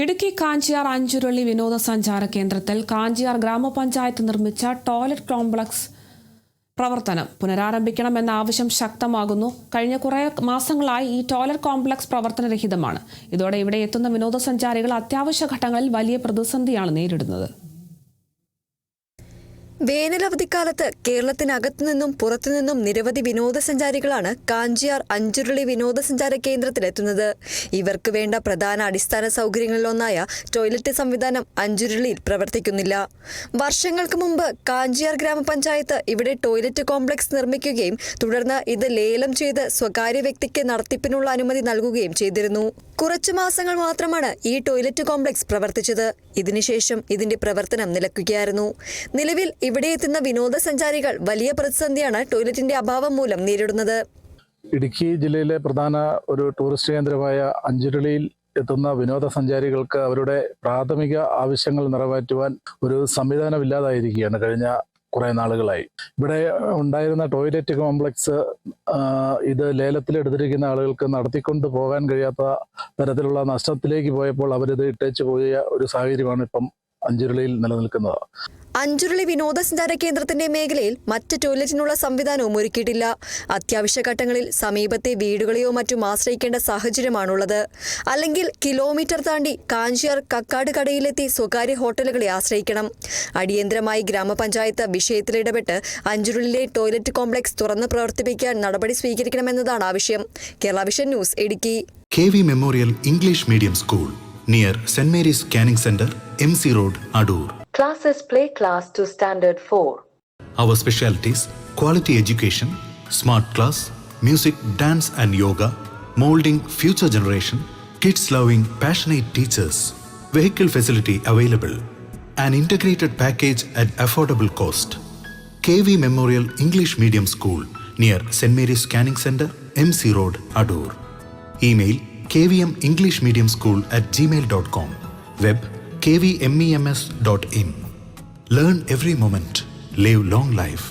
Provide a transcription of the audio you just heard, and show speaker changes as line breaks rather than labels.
ഇടുക്കി കാഞ്ചിയാർ അഞ്ചുരുളി വിനോദസഞ്ചാര കേന്ദ്രത്തിൽ കാഞ്ചിയാർ ഗ്രാമപഞ്ചായത്ത് നിർമ്മിച്ച ടോയ്ലറ്റ് കോംപ്ലക്സ് പ്രവർത്തനം പുനരാരംഭിക്കണമെന്ന ആവശ്യം ശക്തമാകുന്നു. കഴിഞ്ഞ കുറേ മാസങ്ങളായി ഈ ടോയ്ലറ്റ് കോംപ്ലക്സ് പ്രവർത്തനരഹിതമാണ്. ഇതോടെ ഇവിടെ എത്തുന്ന വിനോദസഞ്ചാരികൾ അത്യാവശ്യ ഘട്ടങ്ങളിൽ വലിയ പ്രതിസന്ധിയാണ് നേരിടുന്നത്.
വേനലവധിക്കാലത്ത് കേരളത്തിനകത്തുനിന്നും പുറത്തുനിന്നും നിരവധി വിനോദസഞ്ചാരികളാണ് കാഞ്ചിയാർ അഞ്ചുരുളി വിനോദസഞ്ചാര കേന്ദ്രത്തിലെത്തുന്നത്. ഇവർക്ക് വേണ്ട പ്രധാന അടിസ്ഥാന സൗകര്യങ്ങളിലൊന്നായ ടോയ്ലറ്റ് സംവിധാനം അഞ്ചുരുളിയിൽ പ്രവർത്തിക്കുന്നില്ല. വർഷങ്ങൾക്ക് മുമ്പ് കാഞ്ചിയാർ ഗ്രാമപഞ്ചായത്ത് ഇവിടെ ടോയ്ലറ്റ് കോംപ്ലക്സ് നിർമ്മിക്കുകയും തുടർന്ന് ഇത് ലേലം ചെയ്ത് സ്വകാര്യ വ്യക്തിക്ക് നടത്തിപ്പിനുള്ള അനുമതി നൽകുകയും ചെയ്തിരുന്നു. കുറച്ചു മാസങ്ങൾ മാത്രമാണ് ഈ ടോയ്ലറ്റ് കോംപ്ലക്സ് പ്രവർത്തിച്ചത്. ഇതിനുശേഷം ഇതിന്റെ പ്രവർത്തനം നിലയ്ക്കുകയായിരുന്നു. നിലവിൽ ഇവിടെ എത്തുന്ന വിനോദസഞ്ചാരികൾ വലിയ പ്രതിസന്ധിയാണ് ടോയ്ലറ്റിന്റെ അഭാവം മൂലം നേരിടുന്നത്.
ഇടുക്കി ജില്ലയിലെ പ്രധാന ഒരു ടൂറിസ്റ്റ് കേന്ദ്രമായ അഞ്ചുരുളിയിൽ എത്തുന്ന വിനോദസഞ്ചാരികൾക്ക് അവരുടെ പ്രാഥമിക ആവശ്യങ്ങൾ നിറവേറ്റുവാൻ ഒരു സംവിധാനമില്ലാതായിരിക്കുകയാണ് കഴിഞ്ഞ കുറേ നാളുകളായി. ഇവിടെ ഉണ്ടായിരുന്ന ടോയ്ലറ്റ് കോംപ്ലക്സ് ഇത് ലേലത്തിലെടുത്തിരിക്കുന്ന ആളുകൾക്ക് നടത്തിക്കൊണ്ട് പോകാൻ കഴിയാത്ത തരത്തിലുള്ള നഷ്ടത്തിലേക്ക് പോയപ്പോൾ അവരിത് ഇട്ടേച്ചു പോയ ഒരു സാഹചര്യമാണ് ഇപ്പം അഞ്ചുരുളിയിൽ നിലനിൽക്കുന്നത്.
അഞ്ചുരുളി വിനോദസഞ്ചാര കേന്ദ്രത്തിന്റെ മേഖലയിൽ മറ്റ് ടോയ്ലറ്റിനുള്ള സംവിധാനവും ഒരുക്കിയിട്ടില്ല. അത്യാവശ്യ ഘട്ടങ്ങളിൽ സമീപത്തെ വീടുകളെയോ മറ്റും ആശ്രയിക്കേണ്ട സാഹചര്യമാണുള്ളത്. അല്ലെങ്കിൽ കിലോമീറ്റർ താണ്ടി കാഞ്ചിയാർ കക്കാട് കടയിലെത്തി സ്വകാര്യ ഹോട്ടലുകളെ ആശ്രയിക്കണം. അടിയന്തരമായി ഗ്രാമപഞ്ചായത്ത് വിഷയത്തിൽ ഇടപെട്ട് അഞ്ചുരുളിലെ ടോയ്ലറ്റ് കോംപ്ലക്സ് തുറന്ന് പ്രവർത്തിപ്പിക്കാൻ നടപടി സ്വീകരിക്കണമെന്നതാണ് ആവശ്യം. Kerala vision news, Idukki.
KV memorial English medium school near saint Mary's scanning centre, MC Road, Adur.
Classes play class to standard 4.
Our specialties: quality education, smart class, music, dance and yoga, molding future generation, kids loving passionate teachers, vehicle facility available, an integrated package at affordable cost. KV Memorial English Medium School near St. Mary's Scanning Center, MC Road, Adur. Email kvmenglishmediumschool@gmail.com. Web kvmems.in. Learn every moment. Live long life.